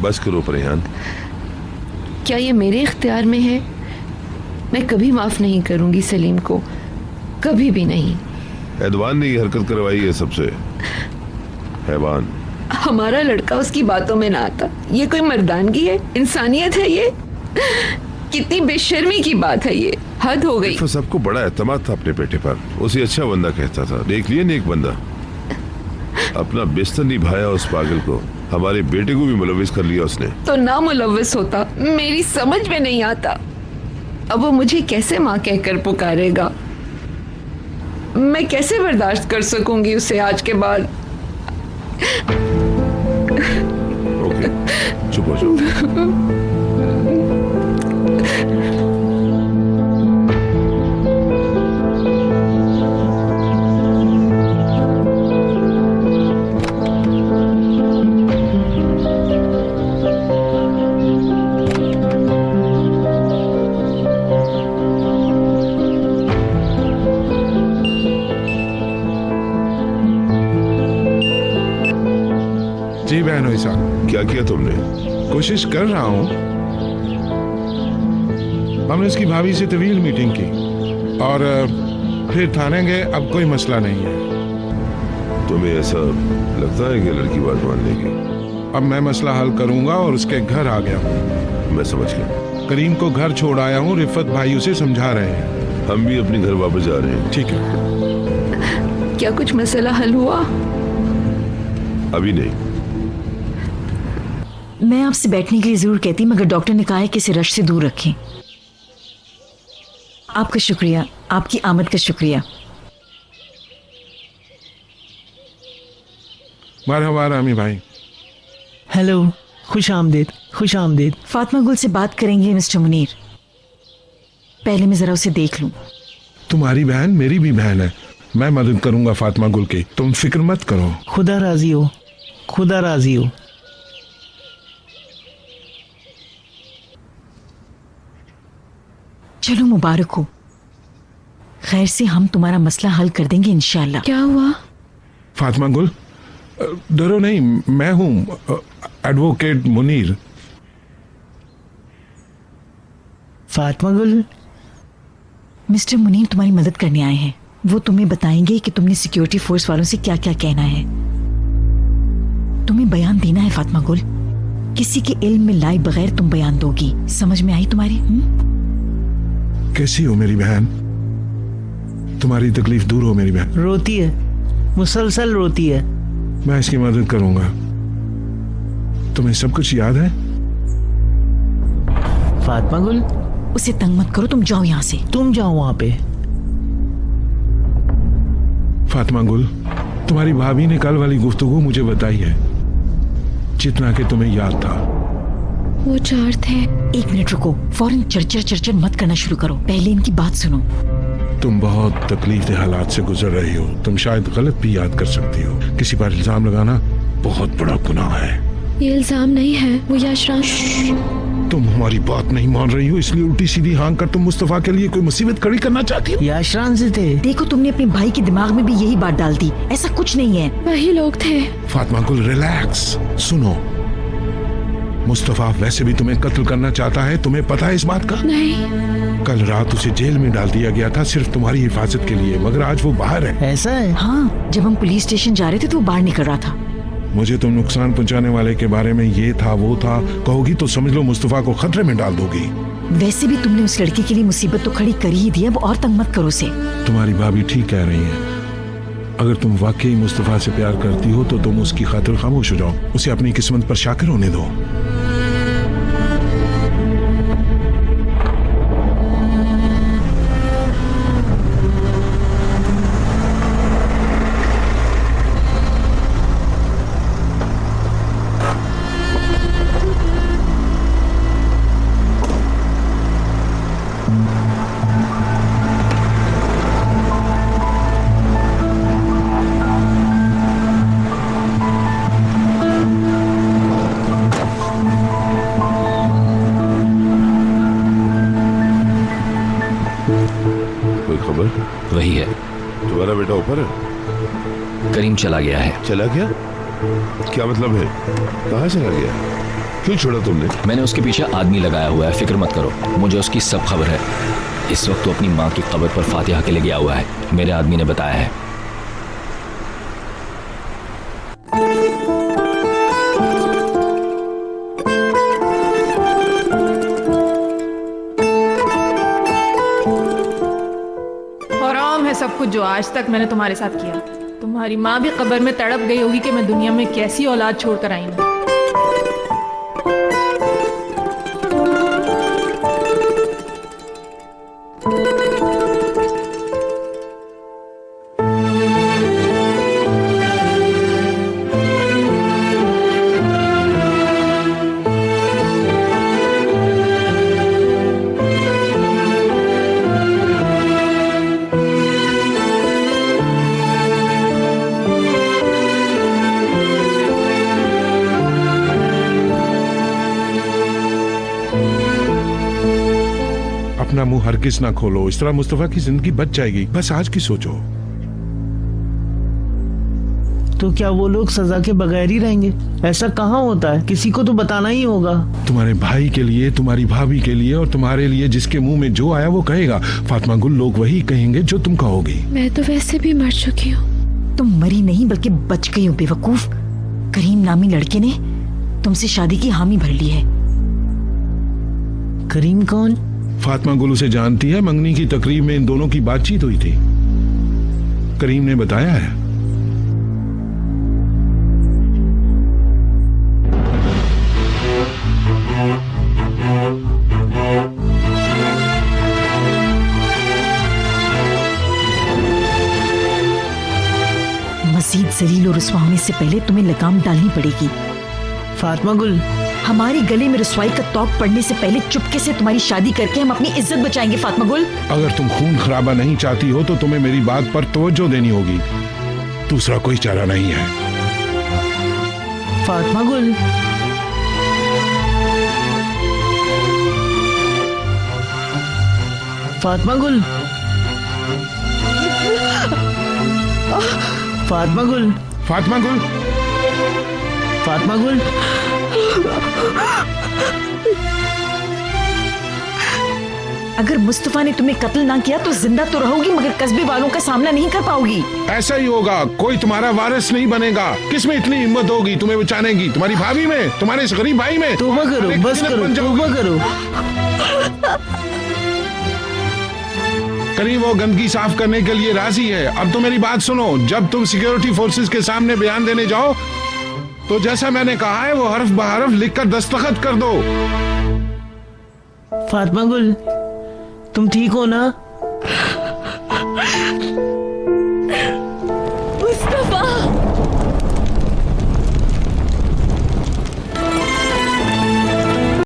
बस करो परिहान। क्या ये मेरे इख्तियार में है? मैं कभी माफ नहीं करूंगी सलीम को, कभी भी नहीं। एदवान ने ये हरकत करवाई है सबसे। हैवान। हमारा लड़का उसकी बातों में ना आता। ये कोई मर्दानगी है? इंसानियत है ये? कितनी बेशर्मी की बात है ये, हद हो गई। सबको बड़ा एतमाद था अपने बेटे पर, उसे अच्छा बंदा कहता था। देख लिया नेक बंदा, अपना बिस्तर निभाया उस पागल को। हमारे बेटे को भी मुलविस कर लिया उसने। तो ना मुलविस होता, मेरी समझ में नहीं आता। अब वो मुझे कैसे माँ कहकर पुकारेगा? मैं कैसे बर्दाश्त कर सकूंगी उसे आज के बाद? ओके, चुप हो जाओ। जी बहनोई साहब। क्या किया तुमने? कोशिश कर रहा हूँ। हमने इसकी भाभी से तवील मीटिंग की और फिर थाने गए। अब कोई मसला नहीं है। तुम्हें ऐसा लगता है कि लड़की बात मान लेगी? अब मैं मसला हल करूंगा और उसके घर आ गया हूँ। मैं समझ गया। करीम को घर छोड़ आया हूँ। रिफत भाई उसे समझा रहे हैं। हम भी अपने घर वापस जा रहे हैं। ठीक है। क्या कुछ मसला हल हुआ? अभी नहीं। मैं आपसे बैठने के लिए जरूर कहती, मगर डॉक्टर ने कहा है कि इसे रश से दूर रखें। आपका शुक्रिया, आपकी आमद का शुक्रिया। मरहबा रामी भाई। हेलो, खुश आमदीद, खुश आमदीद। फातिमा गुल से बात करेंगे मिस्टर मुनीर? पहले मैं जरा उसे देख लूं। तुम्हारी बहन मेरी भी बहन है। मैं मदद करूंगा फातिमा गुल की, तुम फिक्र मत करो। खुदा राजी हो, खुदा राजी हो। चलो मुबारक हो। खैर से हम तुम्हारा मसला हल कर देंगे इंशाल्लाह। क्या हुआ? फातिमा गुल, डरो नहीं, मैं हूं एडवोकेट मुनीर। फातिमा गुल, मिस्टर मुनीर तुम्हारी मदद करने आए हैं। वो तुम्हें बताएंगे कि तुमने सिक्योरिटी फोर्स वालों से क्या क्या कहना है। तुम्हें बयान देना है फातिमा गुल। किसी के इल्म में लाए बगैर तुम बयान दोगी। समझ में आई तुम्हारी? कैसी हो मेरी बहन? तुम्हारी तकलीफ दूर हो मेरी बहन। रोती है, मुसलसल रोती है। मैं इसकी मदद करूंगा। तुम्हें सब कुछ याद है? फातिमा गुल, उसे तंग मत करो, तुम जाओ यहाँ से। तुम जाओ वहां पे। फातिमा गुल, तुम्हारी भाभी ने कल वाली गुफ्तगू मुझे बताई है, जितना कि तुम्हें याद था। वो चार थे। एक मिनट रुको, फौरन चर्चर मत करना शुरू करो। पहले इनकी बात सुनो। तुम बहुत तकलीफदेह हालात से गुजर रही हो। तुम शायद गलत भी याद कर सकती हो। किसी पर इल्जाम लगाना बहुत बड़ा गुनाह है। ये इल्जाम नहीं है, वो याशरान। तुम हमारी बात नहीं मान रही हो, इसलिए उल्टी सीधी हाँक कर तुम मुस्तफा के लिए कोई मुसीबत खड़ी करना चाहती हो। याशरान से थे। देखो, तुमने अपने भाई के दिमाग में भी यही बात डाल दी। ऐसा कुछ नहीं है, वही लोग थे। फातिमा गुल, रिलैक्स। सुनो, मुस्तफा वैसे भी तुम्हें कत्ल करना चाहता है। तुम्हें पता है इस बात का? नहीं। कल रात उसे जेल में डाल दिया गया था सिर्फ तुम्हारी हिफाजत के लिए, मगर आज वो बाहर है। ऐसा है? हाँ, जब हम पुलिस स्टेशन जा रहे थे तो वो बाहर निकल रहा था। मुझे तुम नुकसान पहुंचाने वाले के बारे में ये था वो था कहोगी तो समझ लो मुस्तफा को खतरे में डाल दोगी। वैसे भी तुमने उस लड़के के लिए मुसीबत तो खड़ी कर ही दी, अब और तंग मत करो उसे। तुम्हारी भाभी ठीक कह रही है। अगर तुम वाकई मुस्तफा से प्यार करती हो तो तुम उसकी खातिर खामोश हो जाओ। उसे अपनी किस्मत पर शाकिर होने दो। वही है। तुम्हारा बेटा ऊपर है? करीम चला गया है। चला गया? क्या मतलब है? कहाँ चला गया? क्यों छोड़ा तुमने? मैंने उसके पीछे आदमी लगाया हुआ है, फिक्र मत करो, मुझे उसकी सब खबर है। इस वक्त वो अपनी माँ की कब्र पर फातिहा के लिए गया हुआ है, मेरे आदमी ने बताया है। हराम है सब कुछ जो आज तक मैंने तुम्हारे साथ किया। तुम्हारी माँ भी कब्र में तड़प गई होगी कि मैं दुनिया में कैसी औलाद छोड़कर आई हूँ। अपना मुंह हरगिज ना खोलो, इस तरह मुस्तफा की जिंदगी बच जाएगी। बस आज की सोचो। तो क्या वो लोग सजा के बगैर ही रहेंगे? ऐसा कहाँ होता है, किसी को तो बताना ही होगा। तुम्हारे भाई के लिए, तुम्हारी भाभी के लिए और तुम्हारे लिए जिसके मुंह में जो आया वो कहेगा। फातिमा गुल, लोग वही कहेंगे जो तुम कहोगी। मैं तो वैसे भी मर चुकी हूँ। तुम मरी नहीं बल्कि बच गई हो बेवकूफ। करीम नामी लड़के ने तुमसे शादी की हामी भर ली है। करीम कौन? फातिमा गुल उसे जानती है, मंगनी की तकरीब में इन दोनों की बातचीत हुई थी, करीम ने बताया है। मजीद जलील और रुस्वा होने से पहले तुम्हें लगाम डालनी पड़ेगी। फातिमा गुल, हमारे गले में रुस्वाई का तौक पड़ने से पहले चुपके से तुम्हारी शादी करके हम अपनी इज्जत बचाएंगे फातिमा गुल। अगर तुम खून खराबा नहीं चाहती हो तो तुम्हें मेरी बात पर तवज्जो देनी होगी। दूसरा कोई चारा नहीं है। फातिमा गुल, फातिमा गुल, फातिमा गुल, फातिमा गुल, फातिमा गुल, अगर मुस्तफा ने तुम्हें कत्ल ना किया तो जिंदा तो रहोगी मगर कस्बे वालों का सामना नहीं कर पाओगी। ऐसा ही होगा, कोई तुम्हारा वारिस नहीं बनेगा। किसमें इतनी हिम्मत होगी तुम्हें बचाने की? तुम्हारी भाभी में, तुम्हारे इस गरीब भाई में? तौबा करो, बस करो, तौबा करो। करीब वो गंदगी साफ करने के लिए राजी है। अब तो मेरी बात सुनो, जब तुम सिक्योरिटी फोर्सेस के सामने बयान देने जाओ तो जैसा मैंने कहा है वो हरफ बहरफ लिखकर दस्तखत कर दो। फातिमा गुल, तुम ठीक हो ना?